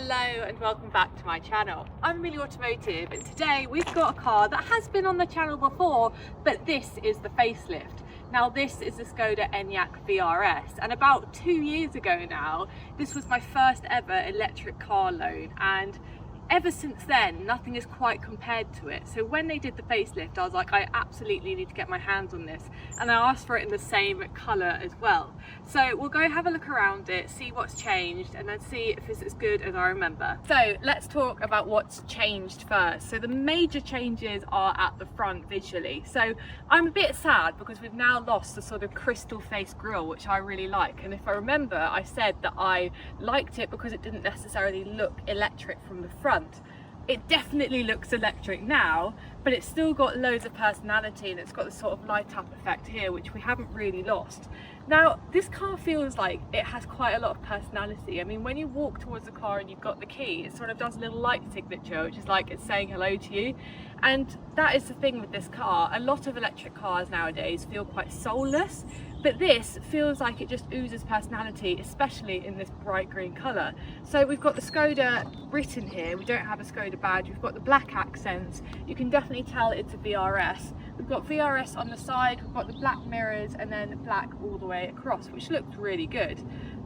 Hello and welcome back to my channel. I'm Amelia Automotive and today we've got a car that has been on the channel before, but this is the facelift. Now this is the Skoda Enyaq vRS, and about 2 years ago now this was my first ever electric car loan, and ever since then nothing has quite compared to it. So when they did the facelift I was like, I absolutely need to get my hands on this, and I asked for it in the same colour as well. So we'll go have a look around it, see what's changed, and then see if it's as good as I remember. So let's talk about what's changed first. So the major changes are at the front visually. So I'm a bit sad because we've now lost the sort of crystal face grille, which I really like, and if I remember I said that I liked it because it didn't necessarily look electric from the front. It definitely looks electric now, but it's still got loads of personality, and it's got this sort of light up effect here which we haven't really lost. Now this car feels like it has quite a lot of personality. I mean, when you walk towards the car and you've got the key, it sort of does a little light signature, which is like it's saying hello to you. And that is the thing with this car. A lot of electric cars nowadays feel quite soulless, but this feels like it just oozes personality, especially in this bright green colour. So we've got the Skoda written here, we don't have a Skoda badge, we've got the black accents, you can definitely tell it's a VRS. We've got VRS on the side, we've got the black mirrors, and then black all the way across, which looks really good.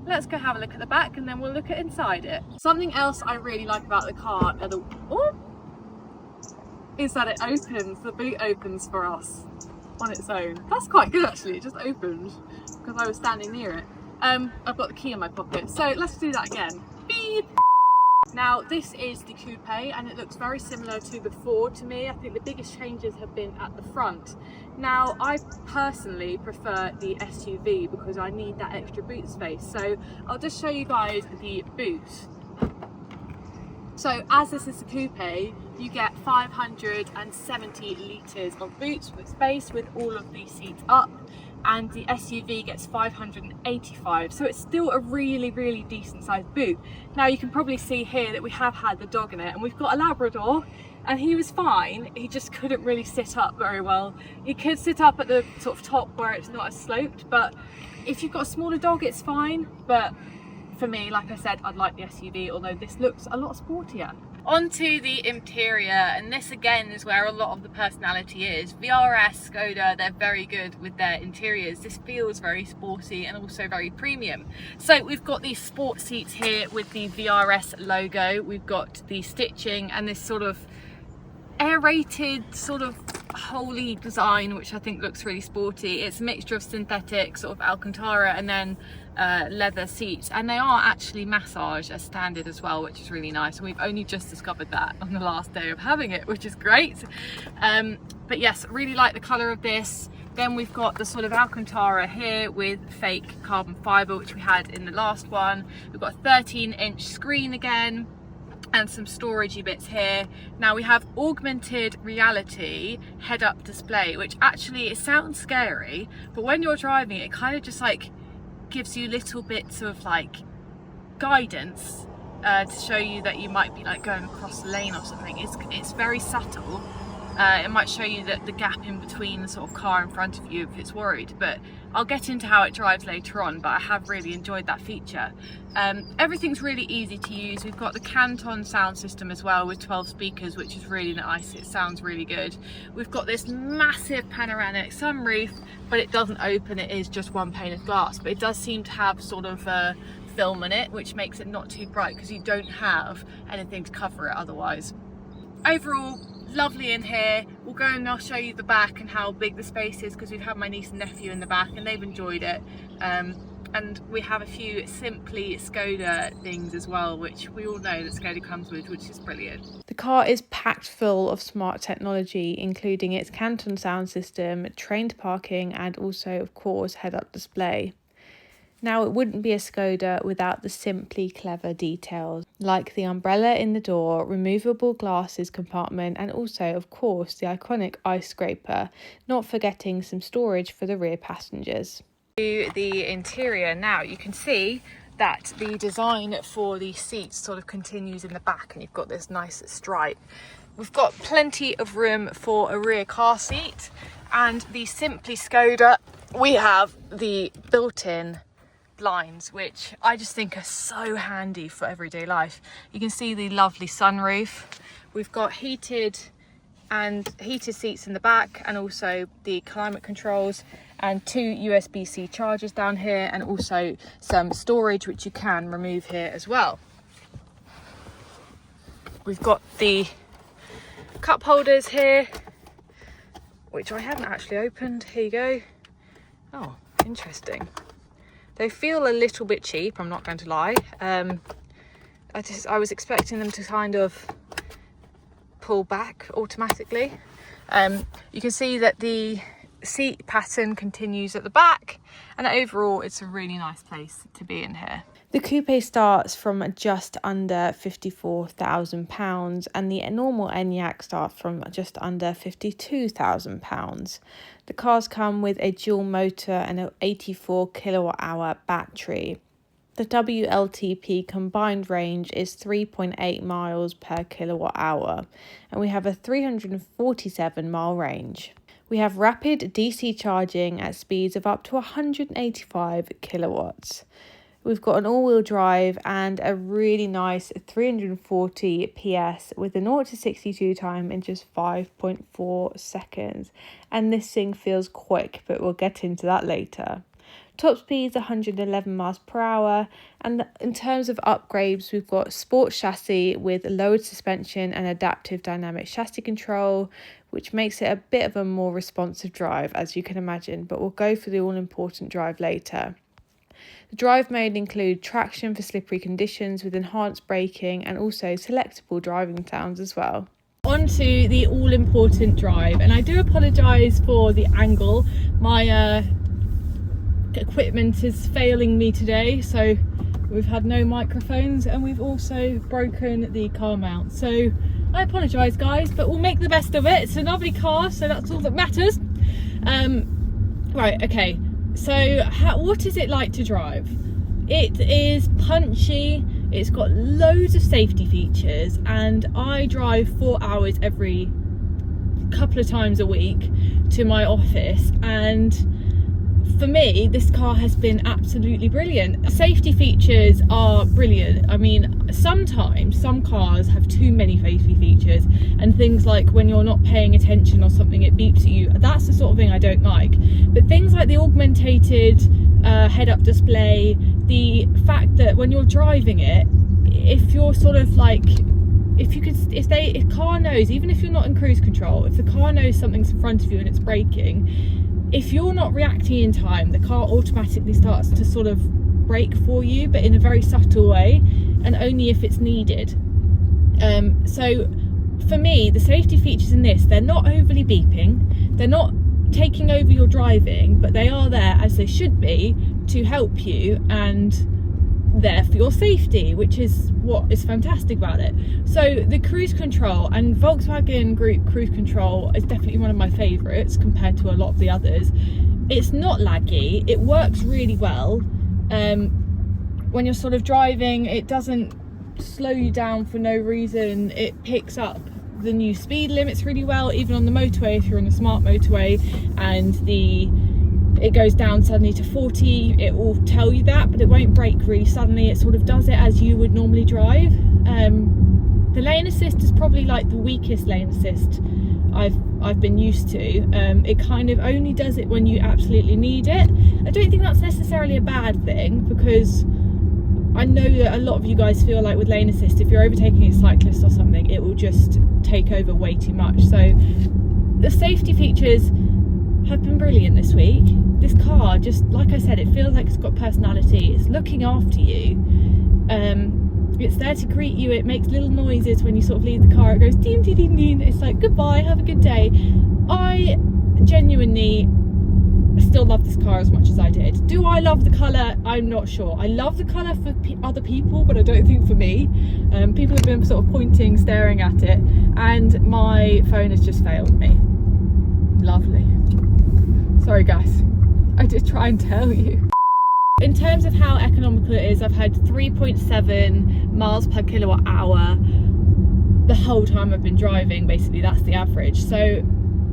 Let's go have a look at the back and then we'll look at inside it. Something else I really like about the car is that it opens, the boot opens for us on its own. That's quite good actually, it just opened because I was standing near it. I've got the key in my pocket, so let's do that again. Beep! Now this is the coupe and it looks very similar to the Ford to me. I think the biggest changes have been at the front. Now I personally prefer the SUV because I need that extra boot space, so I'll just show you guys the boot. So as this is a coupe, you get 570 litres of boot space with all of the seats up, and the SUV gets 585, so it's still a really decent sized boot. Now you can probably see here that we have had the dog in it, and we've got a Labrador, and he was fine, he just couldn't really sit up very well. He could sit up at the sort of top where it's not as sloped, but if you've got a smaller dog it's fine, but for me, like I said, I'd like the SUV, although this looks a lot sportier. Onto the interior, and this again is where a lot of the personality is. VRS, Skoda, they're very good with their interiors. This feels very sporty and also very premium. So we've got these sport seats here with the VRS logo. We've got the stitching and this sort of aerated sort of holy design, which I think looks really sporty. It's a mixture of synthetic sort of Alcantara and then leather seats, and they are actually massage as standard as well, which is really nice, and we've only just discovered that on the last day of having it, which is great. But yes, really like the colour of this. Then we've got the sort of Alcantara here with fake carbon fibre, which we had in the last one. We've got a 13-inch screen again and some storagey bits here. Now we have augmented reality head-up display, which actually, it sounds scary, but when you're driving it kind of just like gives you little bits of like guidance to show you that you might be like going across the lane or something. It's very subtle. It might show you that the gap in between the sort of car in front of you if it's worried, but I'll get into how it drives later on, but I have really enjoyed that feature. Everything's really easy to use. We've got the Canton sound system as well with 12 speakers, which is really nice. It sounds really good. We've got this massive panoramic sunroof, but it doesn't open, it is just one pane of glass, but it does seem to have sort of film in it, which makes it not too bright because you don't have anything to cover it otherwise. Overall, lovely in here. We'll go and I'll show you the back and how big the space is because we've had my niece and nephew in the back and they've enjoyed it. And we have a few simply Skoda things as well, which we all know that Skoda comes with, which is brilliant. The car is packed full of smart technology, including its Canton sound system, trained parking, and also, of course, head-up display. Now, it wouldn't be a Skoda without the simply clever details, like the umbrella in the door, removable glasses compartment, and also, of course, the iconic ice scraper, not forgetting some storage for the rear passengers. To the interior now, you can see that the design for the seats sort of continues in the back, and you've got this nice stripe. We've got plenty of room for a rear car seat, and the Simply Skoda, we have the built-in blinds, which I just think are so handy for everyday life. You can see the lovely sunroof. We've got heated seats in the back, and also the climate controls, and 2 USB-C chargers down here, and also some storage which you can remove here as well. We've got the cup holders here, which I haven't actually opened. Here you go. Oh, interesting. They feel a little bit cheap, I'm not going to lie. I was expecting them to kind of pull back automatically. You can see that the seat pattern continues at the back, and overall it's a really nice place to be in here. The coupe starts from just under £54,000, and the normal Enyaq starts from just under £52,000. The cars come with a dual motor and an 84 kilowatt hour battery. The WLTP combined range is 3.8 miles per kilowatt hour, and we have a 347 mile range. We have rapid DC charging at speeds of up to 185 kilowatts. We've got an all-wheel drive and a really nice 340 PS with a 0 to 62 time in just 5.4 seconds. And this thing feels quick, but we'll get into that later. Top speed's 111 miles per hour, and in terms of upgrades, we've got sports chassis with lowered suspension and adaptive dynamic chassis control, which makes it a bit of a more responsive drive, as you can imagine, but we'll go for the all-important drive later. The drive mode include traction for slippery conditions with enhanced braking and also selectable driving sounds as well. On to the all-important drive, and I do apologise for the angle. My equipment is failing me today, so we've had no microphones, and we've also broken the car mount, so I apologise guys, but we'll make the best of it. It's a lovely car, so that's all that matters. Right, okay, so what is it like to drive? It is punchy, it's got loads of safety features, and I drive 4 hours every couple of times a week to my office, and for me this car has been absolutely brilliant. Safety features are brilliant. I mean, sometimes some cars have too many safety features, and things like when you're not paying attention or something, it beeps at you. That's the sort of thing I don't like. But things like the augmented head-up display, the fact that when you're driving it, if you're sort of like, if car knows, even if you're not in cruise control, if the car knows something's in front of you and it's braking, if you're not reacting in time, the car automatically starts to sort of brake for you, but in a very subtle way, and only if it's needed. So for me, the safety features in this, they're not overly beeping, they're not taking over your driving, but they are there, as they should be, to help you and there for your safety, which is what is fantastic about it. So the cruise control, and Volkswagen Group cruise control is definitely one of my favourites compared to a lot of the others. It's not laggy, it works really well. When you're sort of driving, it doesn't slow you down for no reason. It picks up the new speed limits really well, even on the motorway. If you're on a smart motorway and it goes down suddenly to 40, it will tell you that, but it won't brake really suddenly. It sort of does it as you would normally drive. The lane assist is probably like the weakest lane assist I've been used to. It kind of only does it when you absolutely need it. I don't think that's necessarily a bad thing, because I know that a lot of you guys feel like with lane assist, if you're overtaking a cyclist or something, it will just take over way too much. So the safety features have been brilliant this week. This car, just like I said, it feels like it's got personality. It's looking after you. It's there to greet you. It makes little noises when you sort of leave the car. It goes ding ding ding ding. It's like, goodbye, have a good day. I genuinely still love this car as much as I did. Do I love the colour? I'm not sure. I love the colour for other people, but I don't think for me. People have been sort of pointing, staring at it, and my phone has just failed me. Lovely. Sorry guys, I did try and tell you. In terms of how economical it is, I've had 3.7 miles per kilowatt hour the whole time I've been driving. Basically, that's the average. So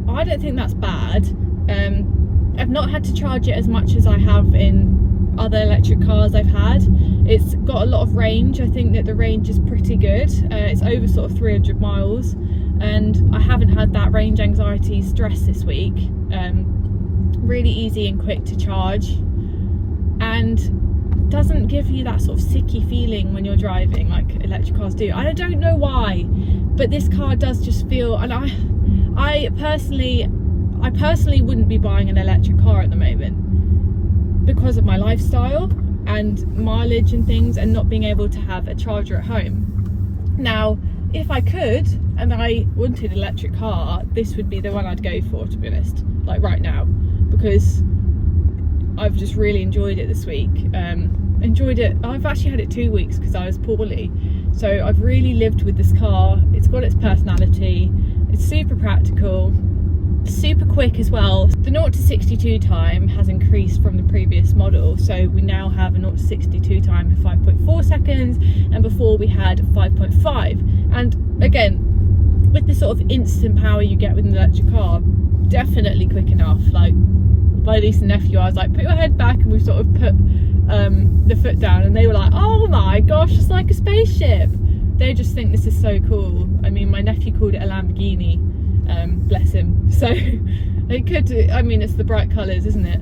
I don't think that's bad. I've not had to charge it as much as I have in other electric cars I've had. It's got a lot of range. I think that the range is pretty good. It's over sort of 300 miles, and I haven't had that range anxiety stress this week. Really easy and quick to charge, and doesn't give you that sort of sicky feeling when you're driving like electric cars do. I don't know why, but this car does just feel, and I personally wouldn't be buying an electric car at the moment because of my lifestyle and mileage and things, and not being able to have a charger at home. Now, if I could and I wanted an electric car, this would be the one I'd go for, to be honest, like right now, because I've just really enjoyed it this week. Enjoyed it. I've actually had it 2 weeks because I was poorly, so I've really lived with this car. It's got its personality. It's super practical, super quick as well. The 0 to 62 time has increased from the previous model, so we now have a 0 to 62 time in 5.4 seconds, and before we had 5.5. And again, with the sort of instant power you get with an electric car, definitely quick enough. Like, my niece and nephew, I was like, put your head back, and we sort of put the foot down, and they were like, oh my gosh, it's like a spaceship. They just think this is so cool. I mean, my nephew called it a Lamborghini, bless him. So it could, I mean, it's the bright colours, isn't it?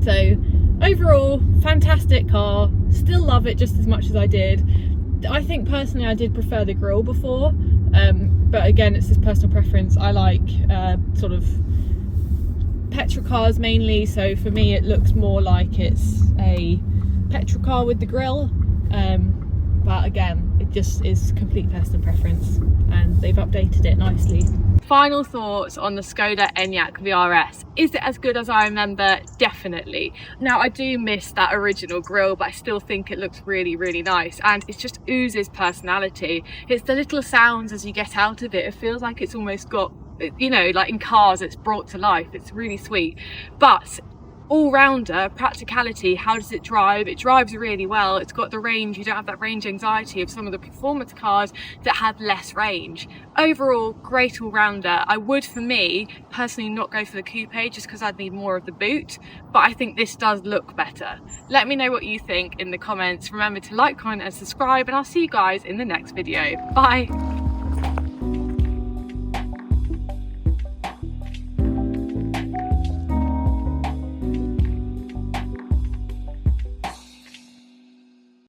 So overall, fantastic car. Still love it just as much as I did. I think personally I did prefer the grille before, but again, it's just personal preference. I like sort of petrol cars mainly, so for me it looks more like it's a petrol car with the grille, but again, it just is complete personal preference, and they've updated it nicely. Final thoughts on the Skoda Enyaq vRS. Is it as good as I remember? Definitely. Now, I do miss that original grille, but I still think it looks really, really nice, and it just oozes personality. It's the little sounds as you get out of it. It feels like it's almost got, you know, like in cars, it's brought to life. It's really sweet. But all-rounder practicality, how does it drive? It drives really well. It's got the range. You don't have that range anxiety of some of the performance cars that have less range. Overall, great all-rounder. I would, for me personally, not go for the coupe just because I'd need more of the boot, but I think this does look better. Let me know what you think in the comments. Remember to like, comment and subscribe, and I'll see you guys in the next video. Bye.